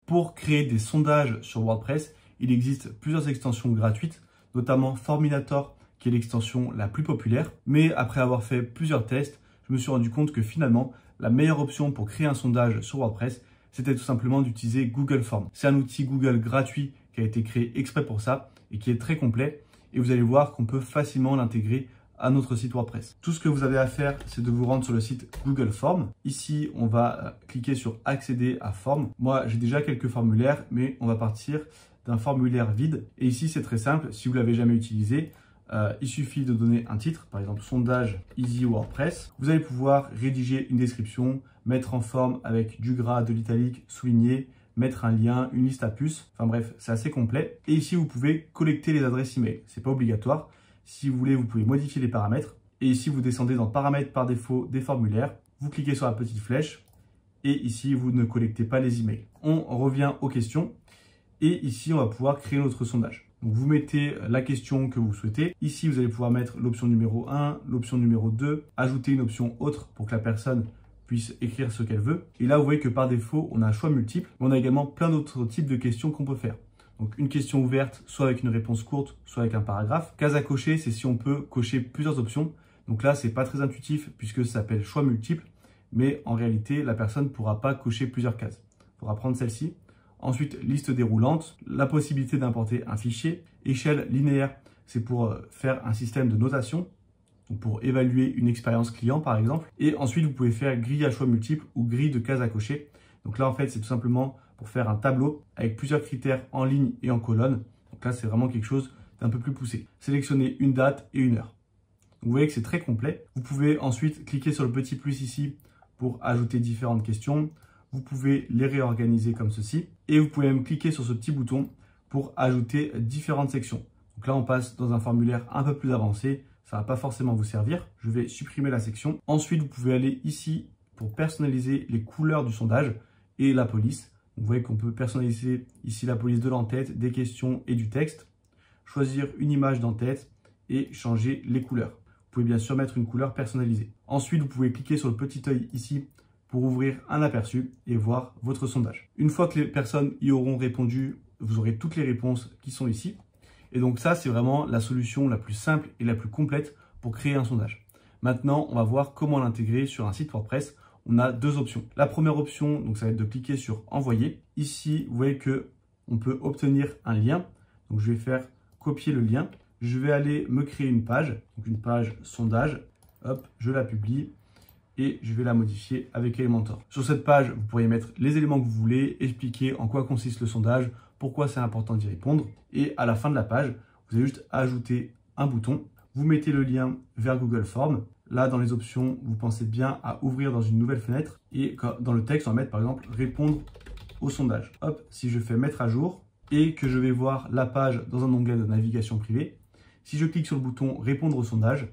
Pour créer des sondages sur WordPress, il existe plusieurs extensions gratuites, notamment Forminator, qui est l'extension la plus populaire. Mais après avoir fait plusieurs tests, je me suis rendu compte que finalement, la meilleure option pour créer un sondage sur WordPress, c'était tout simplement d'utiliser Google Forms. C'est un outil Google gratuit qui a été créé exprès pour ça et qui est très complet. Et vous allez voir qu'on peut facilement l'intégrer à notre site WordPress. Tout ce que vous avez à faire, c'est de vous rendre sur le site Google Forms. Ici, on va cliquer sur accéder à formes. Moi, j'ai déjà quelques formulaires, mais on va partir d'un formulaire vide. Et ici, c'est très simple. Si vous ne l'avez jamais utilisé, il suffit de donner un titre, par exemple sondage Easy WordPress. Vous allez pouvoir rédiger une description, mettre en forme avec du gras, de l'italique, souligner, mettre un lien, une liste à puces. Enfin bref, c'est assez complet. Et ici, vous pouvez collecter les adresses email. C'est pas obligatoire. Si vous voulez, vous pouvez modifier les paramètres. Et ici, vous descendez dans paramètres par défaut des formulaires. Vous cliquez sur la petite flèche. Et ici, vous ne collectez pas les emails. On revient aux questions. Et ici, on va pouvoir créer notre sondage. Donc, vous mettez la question que vous souhaitez. Ici, vous allez pouvoir mettre l'option numéro 1, l'option numéro 2, ajouter une option autre pour que la personne puisse écrire ce qu'elle veut. Et là, vous voyez que par défaut, on a un choix multiple. Mais on a également plein d'autres types de questions qu'on peut faire. Donc, une question ouverte, soit avec une réponse courte, soit avec un paragraphe. Case à cocher, c'est si on peut cocher plusieurs options. Donc là, c'est pas très intuitif puisque ça s'appelle choix multiple. Mais en réalité, la personne ne pourra pas cocher plusieurs cases. Il faudra prendre celle-ci. Ensuite, liste déroulante, la possibilité d'importer un fichier. Échelle linéaire, c'est pour faire un système de notation, donc pour évaluer une expérience client par exemple. Et ensuite, vous pouvez faire grille à choix multiples ou grille de cases à cocher. Donc là, en fait, c'est tout simplement pour faire un tableau avec plusieurs critères en ligne et en colonne. Donc là, c'est vraiment quelque chose d'un peu plus poussé. Sélectionnez une date et une heure. Donc, vous voyez que c'est très complet. Vous pouvez ensuite cliquer sur le petit plus ici pour ajouter différentes questions. Vous pouvez les réorganiser comme ceci. Et vous pouvez même cliquer sur ce petit bouton pour ajouter différentes sections. Donc là, on passe dans un formulaire un peu plus avancé. Ça ne va pas forcément vous servir. Je vais supprimer la section. Ensuite, vous pouvez aller ici pour personnaliser les couleurs du sondage et la police. Vous voyez qu'on peut personnaliser ici la police de l'entête, des questions et du texte. Choisir une image d'entête et changer les couleurs. Vous pouvez bien sûr mettre une couleur personnalisée. Ensuite, vous pouvez cliquer sur le petit œil ici pour ouvrir un aperçu et voir votre sondage. Une fois que les personnes y auront répondu, vous aurez toutes les réponses qui sont ici. Et donc ça, c'est vraiment la solution la plus simple et la plus complète pour créer un sondage. Maintenant, on va voir comment l'intégrer sur un site WordPress. On a deux options. La première option, donc ça va être de cliquer sur envoyer. Ici, vous voyez que on peut obtenir un lien. Donc je vais faire copier le lien. Je vais aller me créer une page, donc une page sondage. Hop, je la publie et je vais la modifier avec Elementor. Sur cette page, vous pourriez mettre les éléments que vous voulez, expliquer en quoi consiste le sondage, pourquoi c'est important d'y répondre. Et à la fin de la page, vous avez juste à ajouter un bouton. Vous mettez le lien vers Google Forms. Là, dans les options, vous pensez bien à ouvrir dans une nouvelle fenêtre. Et dans le texte, on va mettre par exemple répondre au sondage. Hop, si je fais mettre à jour et que je vais voir la page dans un onglet de navigation privée, si je clique sur le bouton répondre au sondage,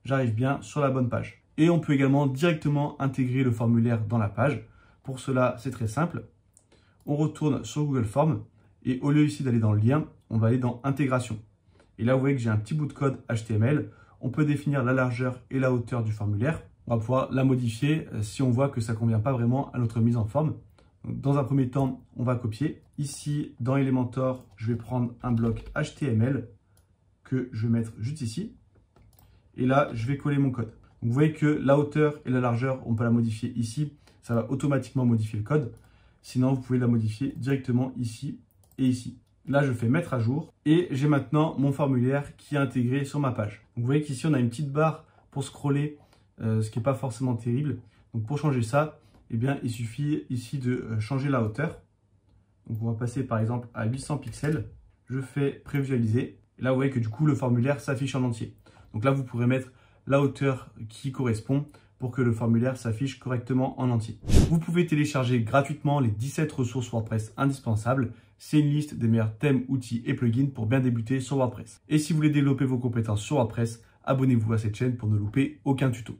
j'arrive bien sur la bonne page. Et on peut également directement intégrer le formulaire dans la page. Pour cela, c'est très simple. On retourne sur Google Forms et au lieu ici d'aller dans le lien, on va aller dans intégration. Et là, vous voyez que j'ai un petit bout de code HTML. On peut définir la largeur et la hauteur du formulaire. On va pouvoir la modifier si on voit que ça ne convient pas vraiment à notre mise en forme. Donc, dans un premier temps, on va copier. Ici, dans Elementor, je vais prendre un bloc HTML que je vais mettre juste ici. Et là, je vais coller mon code. Donc, vous voyez que la hauteur et la largeur, on peut la modifier ici. Ça va automatiquement modifier le code. Sinon, vous pouvez la modifier directement ici et ici. Là, je fais mettre à jour et j'ai maintenant mon formulaire qui est intégré sur ma page. Donc, vous voyez qu'ici, on a une petite barre pour scroller, ce qui n'est pas forcément terrible. Donc, pour changer ça, eh bien, il suffit ici de changer la hauteur. Donc, on va passer par exemple à 800 pixels. Je fais prévisualiser. Et là, vous voyez que du coup, le formulaire s'affiche en entier. Donc là, vous pourrez mettre la hauteur qui correspond pour que le formulaire s'affiche correctement en entier. Vous pouvez télécharger gratuitement les 17 ressources WordPress indispensables. C'est une liste des meilleurs thèmes, outils et plugins pour bien débuter sur WordPress. Et si vous voulez développer vos compétences sur WordPress, abonnez-vous à cette chaîne pour ne louper aucun tuto.